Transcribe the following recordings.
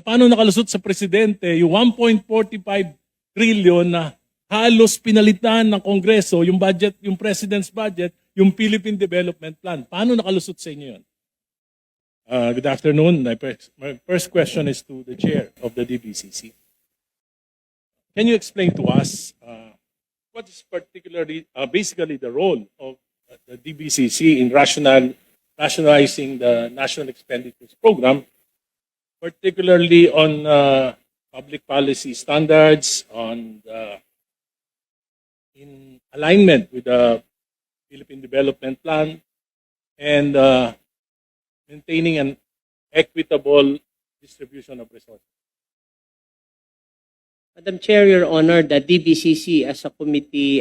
Paano nakalusot sa presidente yung 1.45 trillion na halos pinalitan ng Kongreso, yung budget, yung President's budget, yung Philippine Development Plan? Paano nakalusot sa inyo yun? Good afternoon. My first question is to the chair of the DBCC. Can you explain to us what is particularly, basically the role of the DBCC in rationalizing the National Expenditures Program, particularly on public policy standards, in alignment with the Philippine Development Plan, and maintaining an equitable distribution of resources? Madam Chair, Your Honor, the DBCC as a committee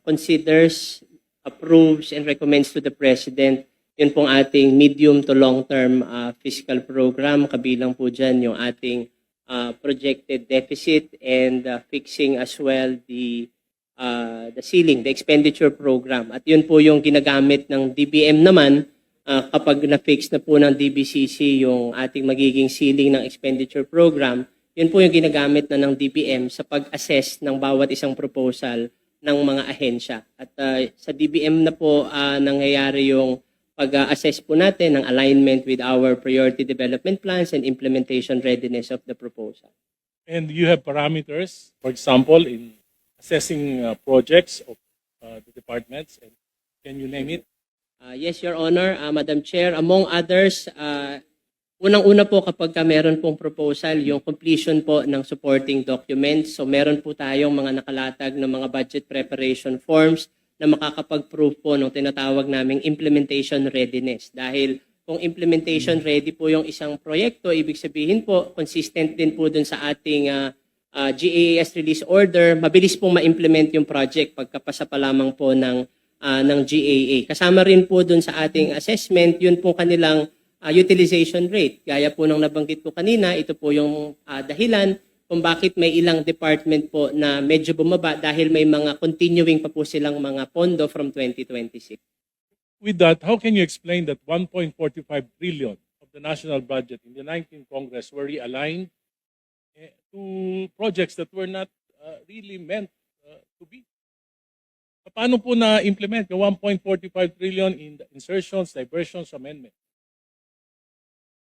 considers, approves, and recommends to the President yun pong ating medium to long-term fiscal program. Kabilang po dyan yung ating projected deficit and fixing as well the ceiling, the expenditure program. At yun po yung ginagamit ng DBM naman kapag na-fix na po ng DBCC yung ating magiging ceiling ng expenditure program. Yun po yung ginagamit na ng DBM sa pag-assess ng bawat isang proposal ng mga ahensya. At sa DBM na po nangyayari yung pag-assess po natin ng alignment with our priority development plans and implementation readiness of the proposal. And you have parameters, for example, in assessing projects of the departments, and can you name it? Yes, Your Honor, Madam Chair. Among others, unang-una po kapag meron pong proposal, yung completion po ng supporting documents. So meron po tayong mga nakalatag ng mga budget preparation forms na makakapag-prove po ng tinatawag naming implementation readiness. Dahil kung implementation ready po yung isang proyekto, ibig sabihin po, consistent din po dun sa ating GAAS release order, mabilis pong ma-implement yung project pagkapasa pa lamang po ng GAA. Kasama rin po dun sa ating assessment, yun po kanilang utilization rate. Gaya po ng nabanggit ko kanina, ito po yung dahilan kung bakit may ilang department po na medyo bumaba dahil may mga continuing pa po silang mga pondo from 2026. With that, how can you explain that 1.45 trillion of the national budget in the 19th Congress were realigned to projects that were not really meant to be? Paano po na-implement yung 1.45 trillion in the insertions, diversions, amendments?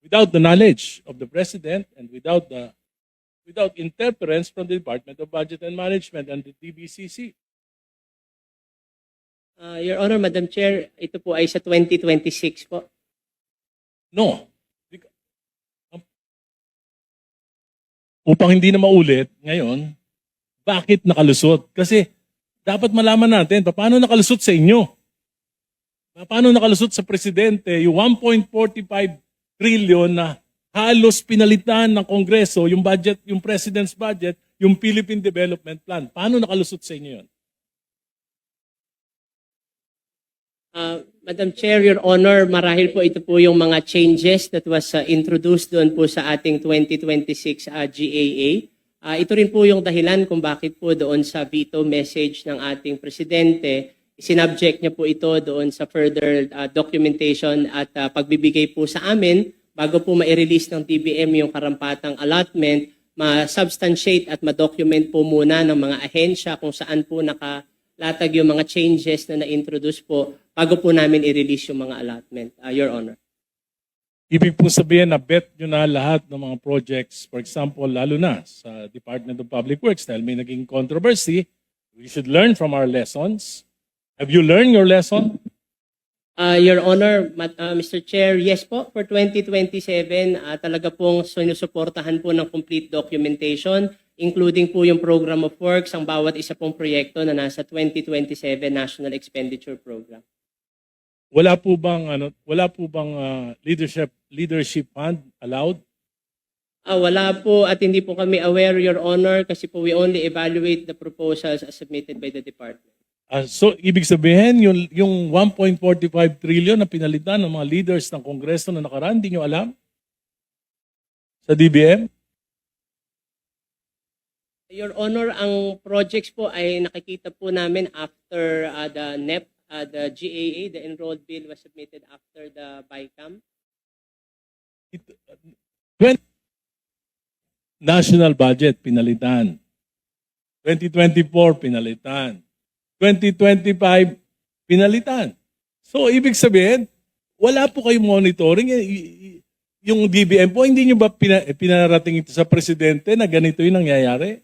Without the knowledge of the President and without interference from the Department of Budget and Management and the DBCC. Your Honor, Madam Chair, ito po ay sa 2026 po. No. Upang hindi na maulit ngayon, bakit nakalusot? Kasi dapat malaman natin paano nakalusot sa inyo. Paano nakalusot sa Presidente yung 1.45 trillion na halos pinalitan ng Kongreso yung budget, yung President's budget, yung Philippine Development Plan. Paano nakalusot sa inyo yun? Madam Chair, Your Honor, marahil po ito po yung mga changes that was introduced doon po sa ating 2026 GAA. Ito rin po yung dahilan kung bakit po doon sa veto message ng ating Presidente, sinubject niya po ito doon sa further documentation at pagbibigay po sa amin bago po ma-release ng DBM yung karampatang allotment, ma-substantiate at ma-document po muna ng mga ahensya kung saan po nakalatag yung mga changes na na-introduce po bago po namin i-release yung mga allotment, Your Honor. Ibig po sabihin na bet nyo na lahat ng mga projects, for example, lalo na sa Department of Public Works dahil may naging controversy, we should learn from our lessons. Have you learned your lesson? Your Honor, Mr. Chair, yes po, for 2027, talaga pong sinusuportahan po ng complete documentation, including po yung program of works, ang bawat isa pong proyekto na nasa 2027 National Expenditure Program. Wala po bang leadership fund allowed? Wala po at hindi po kami aware, Your Honor, kasi po we only evaluate the proposals as submitted by the department. So, ibig sabihin, yung 1.45 trillion na pinalitan ng mga leaders ng Kongreso na nakaraan, hindi nyo alam? Sa DBM? Your Honor, ang projects po ay nakikita po namin after the NEP, the GAA, the enrolled bill was submitted after the BICAM. national budget, pinalitan. 2024, pinalitan. 2025, pinalitan. So, ibig sabihin, wala po kayong monitoring. Yung DBM po, hindi nyo ba pinarating ito sa presidente na ganito yung nangyayari?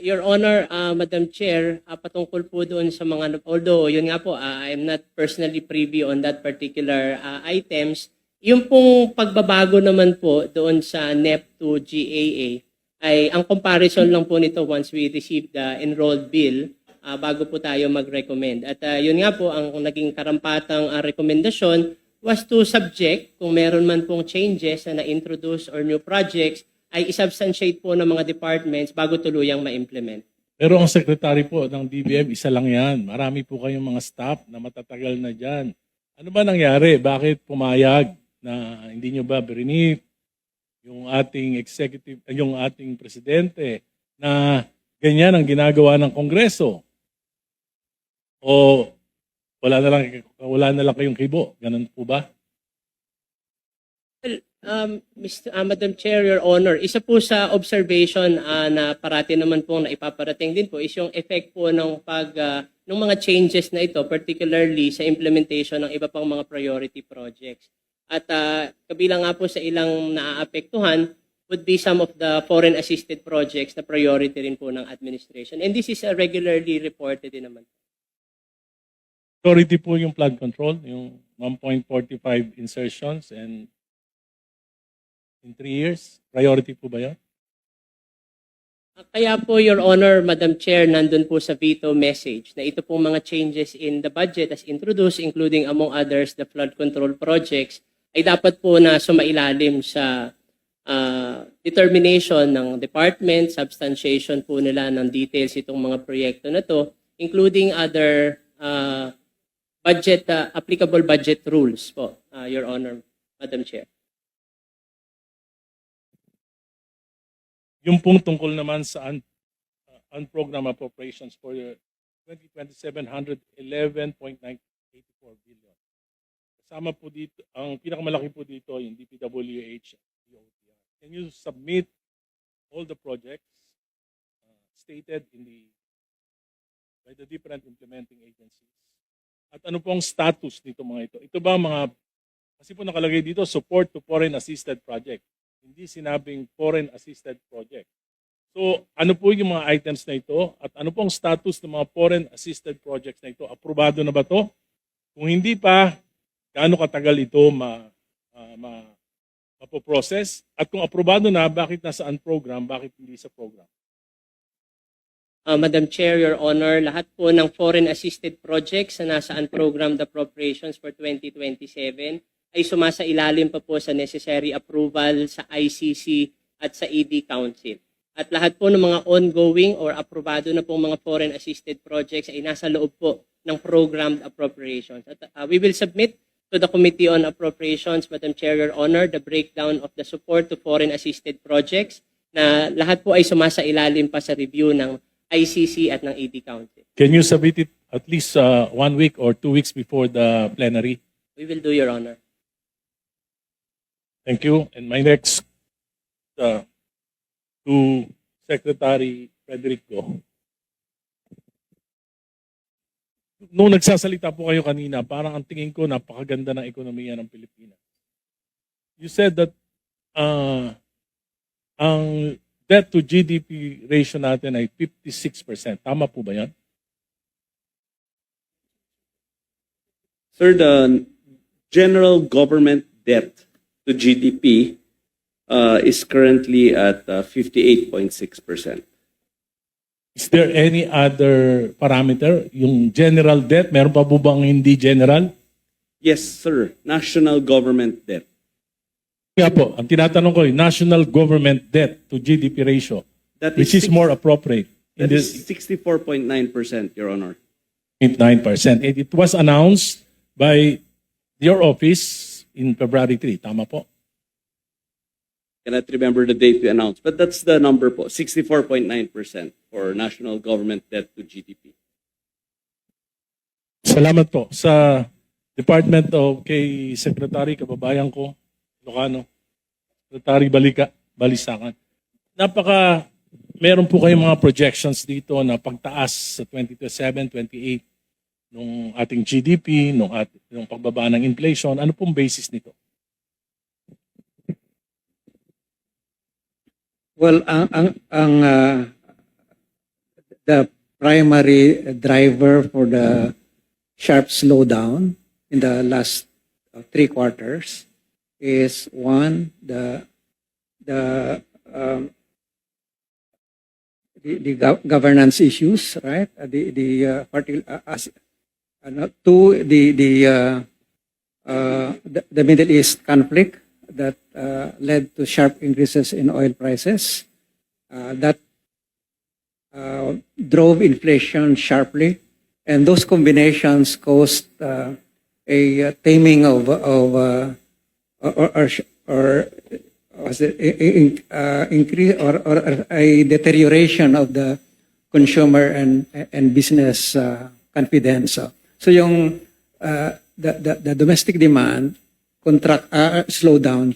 Your Honor, Madam Chair, patungkol po doon sa mga, although yun nga po, I'm not personally privy on that particular items, yung pong pagbabago naman po doon sa NEP to GAA, ay ang comparison lang po nito once we receive the enrolled bill bago po tayo mag-recommend. At yun nga po, ang naging karampatang rekomendasyon was to subject, kung meron man pong changes na na-introduce or new projects, ay isubstantiate po ng mga departments bago tuluyang ma-implement. Pero ang secretary po ng DBM, isa lang yan. Marami po kayong mga staff na matatagal na dyan. Ano ba nangyari? Bakit pumayag na hindi nyo ba brinif yung ating executive, yung ating presidente na ganyan ang ginagawa ng Kongreso? O wala na lang kayong kibo? Ganun po ba? Madam Chair, Your Honor, isa po sa observation na parati naman po na ipaparating din po is yung effect po ng ng mga changes na ito, particularly sa implementation ng iba pang mga priority projects. At kabilang nga po sa ilang naaapektuhan would be some of the foreign assisted projects na priority rin po ng administration. And this is regularly reported din naman. Priority po yung flood control, yung 1.45 insertions and in 3 years? Priority po ba yan? Kaya po, Your Honor, Madam Chair, nandun po sa veto message na ito pong mga changes in the budget as introduced, including among others, the flood control projects, ay dapat po na sumailalim sa determination ng department, substantiation po nila ng details itong mga proyekto na to, including other applicable budget rules po, Your Honor, Madam Chair. Yung pong tungkol naman sa unprogrammed appropriations for 2027, 111.984 billion. Kasama po dito, ang pinakamalaki po dito, yung DPWH, DOTR. Can you submit all the projects stated by the different implementing agencies? At ano pong status nito mga ito? Ito ba mga, kasi po nakalagay dito, support to foreign assisted project. Hindi sinabing foreign assisted project. So, ano po yung mga items na ito at ano pong status ng mga foreign assisted projects na ito? Aprobado na ba to? Kung hindi pa, gaano katagal ito mapoprocess? At kung aprobado na, bakit nasa unprogram, bakit hindi sa program? Madam Chair, Your Honor, lahat po ng foreign assisted projects na nasa unprogrammed appropriations for 2027 ay sumasailalim pa po sa necessary approval sa ICC at sa ED Council. At lahat po ng mga ongoing or aprobado na pong mga foreign assisted projects ay nasa loob po ng programmed appropriations. At we will submit to the Committee on Appropriations, Madam Chair, Your Honor, the breakdown of the support to foreign assisted projects na lahat po ay sumasailalim pa sa review ng ICC at ng ED Council. Can you submit it at least 1 week or 2 weeks before the plenary? We will do, Your Honor. Thank you. And my next to Secretary Federico. Nung nagsasalita po kayo kanina, parang ang tingin ko napakaganda ng ekonomiya ng Pilipinas. You said that ang debt to GDP ratio natin ay 56%. Tama po ba yan? Sir, the general government debt to GDP is currently at 58.6%. Is there any other parameter? Yung general debt, meron pa po bang hindi general? Yes, sir. National government debt. Nga po, ang tinatanong ko, yung national government debt to GDP ratio, That which is more appropriate. That is 64.9%, Your Honor. 9%. It was announced by your office in February 3. Tama po? Cannot remember the date we announced, but that's the number po, 64.9% for national government debt to GDP. Salamat po sa Department of kay Secretary kababayan ko, Ilocano, Secretary Balisacan. Meron po kayong mga projections dito na pagtaas sa 2027, 28 nung ating GDP, nung pagbaba ng inflation. Ano pong basis nito? Well, the primary driver for the sharp slowdown in the last 3 quarters is one, the governance issues, right? Two, the Middle East conflict that led to sharp increases in oil prices. That drove inflation sharply, and those combinations caused a taming of was it increase or a deterioration of the consumer and business confidence. So yung the domestic demand slow down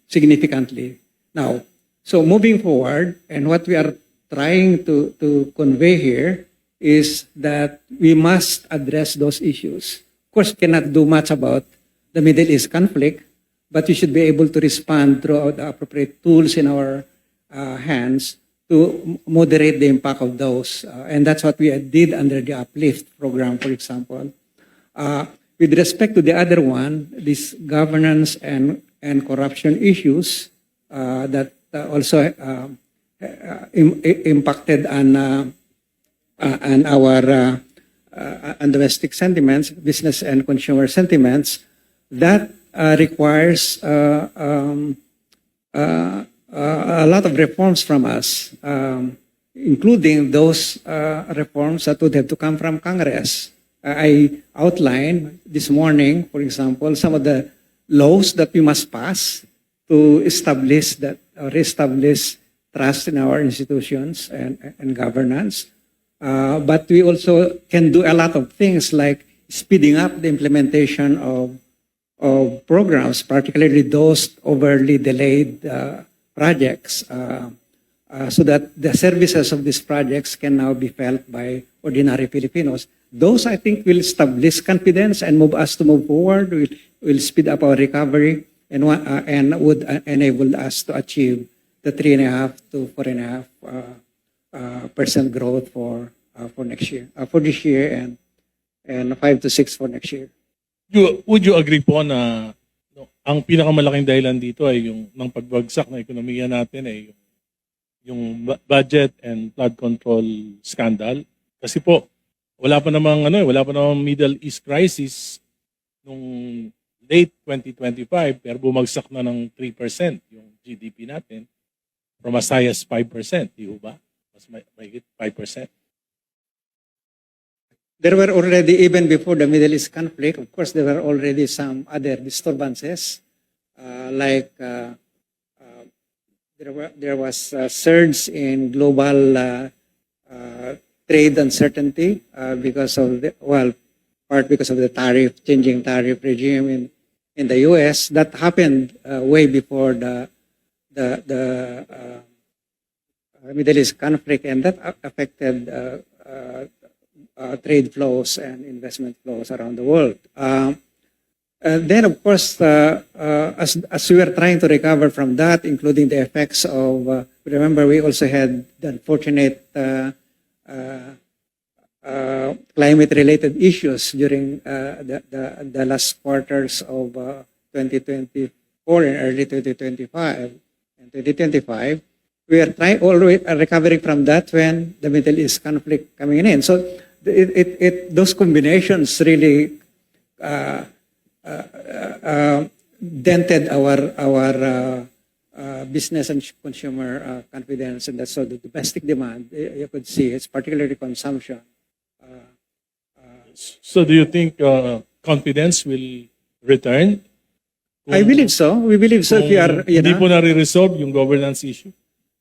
significantly now. So moving forward, and what we are trying to convey here is that we must address those issues. Of course, cannot do much about the Middle East conflict, but we should be able to respond through the appropriate tools in our hands to moderate the impact of those. And that's what we did under the Uplift program, for example. With respect to the other one, this governance and corruption issues that also impacted on our on domestic sentiments, business and consumer sentiments, that requires a lot of reforms from us, including those reforms that would have to come from Congress. I outlined this morning, for example, some of the laws that we must pass to establish that or reestablish trust in our institutions and governance. But we also can do a lot of things like speeding up the implementation of programs, particularly those overly delayed projects, so that the services of these projects can now be felt by ordinary Filipinos. Those, I think, will establish confidence and move us to move forward, will speed up our recovery, and would enable us to achieve the 3.5 to 4.5% growth for next year, for this year, and 5 to 6 for next year. Would you agree po na ang pinakamalaking dahilan dito ay yung ng pagbagsak ng ekonomiya natin ay yung budget and flood control scandal? Kasi po wala pa namang Middle East crisis nung late 2025 pero bumagsak na ng 3% yung GDP natin from as high as 5%, di ba? Mas mahigit 5%. There were already, even before the Middle East conflict, of course, there were already some other disturbances, like there was a surge in global trade uncertainty because of because of the changing tariff regime in the U.S. That happened way before the Middle East conflict, and that affected trade flows and investment flows around the world. Then, of course, as we were trying to recover from that, including the effects of, remember, we also had the unfortunate climate-related issues during the last quarters of 2024 and early 2025. And 2025, we are already recovering from that when the Middle East conflict coming in. So those combinations really dented our business and consumer confidence, and that's so the domestic demand you could see, it's particularly consumption. So do you think confidence will return? I believe so. We believe so. If we are, Hindi po nare-resolve yung governance issue?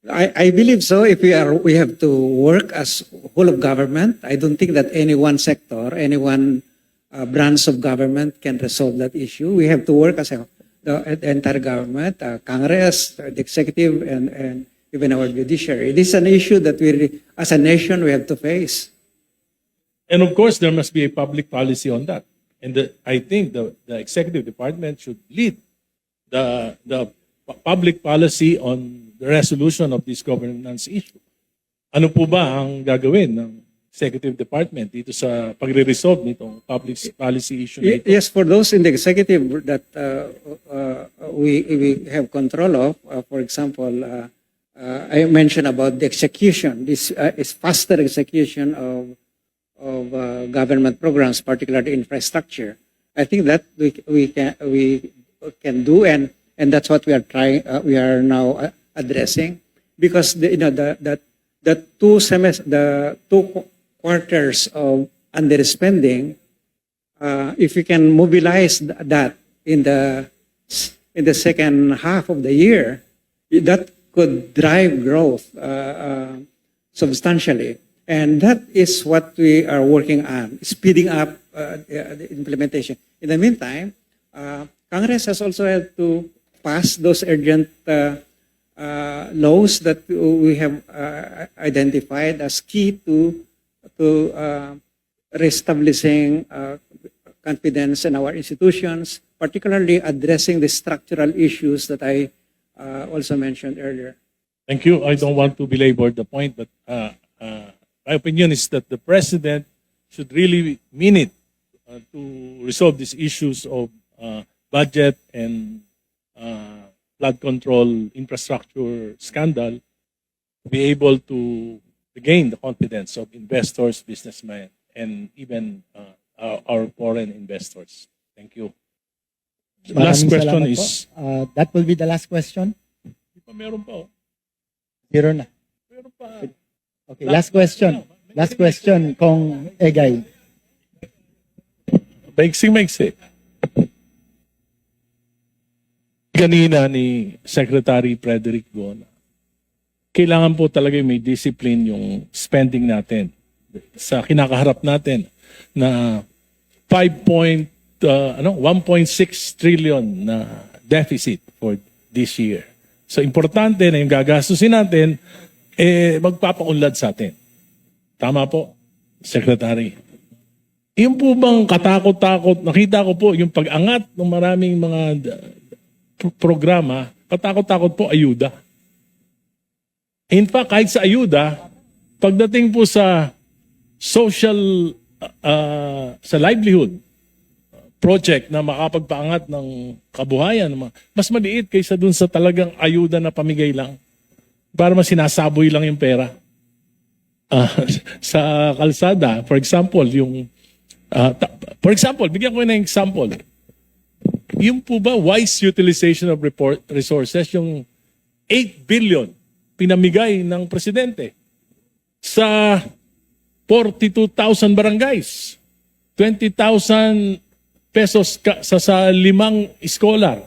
I believe so. If we have to work as whole of government. I don't think that any one sector, any one branch of government can resolve that issue. We have to work as the entire government, Congress, the executive, and even our judiciary. It is an issue that as a nation, we have to face. And of course, there must be a public policy on that. And I think the executive department should lead the public policy on the resolution of this governance issue. Ano po ba ang gagawin ng executive department dito sa pagre-resolve nitong public policy issue na ito? Yes, for those in the executive that we have control of, for example, I mentioned about the execution. This is faster execution of government programs, particularly infrastructure. I think that we can do, and that's what we are trying. We are now addressing, because the 2 quarters of underspending, if we can mobilize that in the second half of the year, that could drive growth substantially. And that is what we are working on, speeding up the implementation. In the meantime, Congress has also had to pass those urgent laws that we have identified as key to reestablishing confidence in our institutions, particularly addressing the structural issues that I also mentioned earlier. Thank you. I don't want to belabor the point, but my opinion is that the president should really mean it to resolve these issues of budget and flood control infrastructure scandal, to be able to gain the confidence of investors, businessmen, and even our foreign investors. Thank you. The last Maraming question salamat is... po. That will be the last question. Di pa meron pa, oh. Zero na. Meron pa. Okay, last question. Last question, Kong Egay. Maiksi. Kanina ni Secretary Frederick Gona, kailangan po talaga may discipline yung spending natin sa kinakaharap natin na 1.6 trillion na deficit for this year. So importante na yung gagastusin natin magpapaunlad sa atin. Tama po, Secretary. Yung po bang katakot-takot, nakita ko po yung pag-angat ng maraming mga programa, katakot-takot po ayuda. In fact, kahit sa ayuda, pagdating po sa social, sa livelihood project na makapagpaangat ng kabuhayan, mas maliit kaysa dun sa talagang ayuda na pamigay lang. Para mas sinasaboy lang yung pera. Sa kalsada, for example, bigyan ko ng example. Yung po ba wise utilization of resources, yung 8 billion pinamigay ng presidente sa 42,000 barangays, 20,000 pesos sa 5 scholar,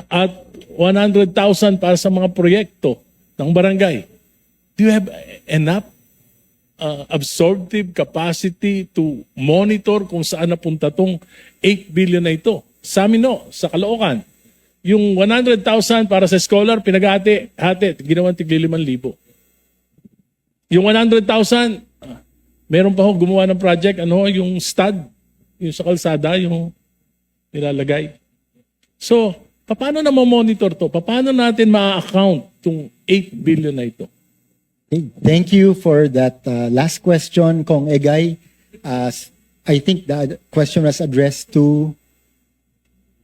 at 100,000 para sa mga proyekto ng barangay. Do you have enough absorptive capacity to monitor kung saan napunta tong 8 billion na ito? Sa amin no, sa Caloocan, yung 100,000 para sa scholar, pinag-hati, ginawan tigli 5,000. Yung 100,000, meron pa ho gumawa ng project, yung stud, yung sa kalsada, yung nilalagay. So, paano na monitor to? Paano natin ma-account itong 8 billion na ito? Okay, thank you for that last question, Kong Egay. I think the question was addressed to,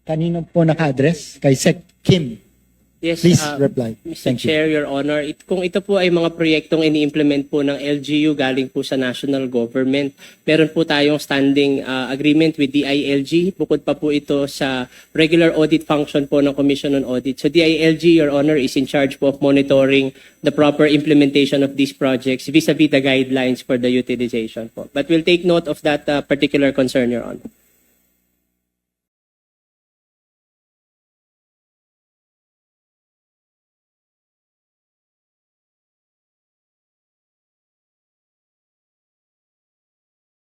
kanino po naka-address? Kay Sec Kim. Yes, Please reply. Mr. Thank you. Chair, Your Honor, kung ito po ay mga proyektong ini-implement po ng LGU galing po sa national government, meron po tayong standing agreement with DILG. Bukod pa po ito sa regular audit function po ng Commission on Audit. So DILG, Your Honor, is in charge po of monitoring the proper implementation of these projects vis-a-vis the guidelines for the utilization po. But we'll take note of that particular concern, Your Honor.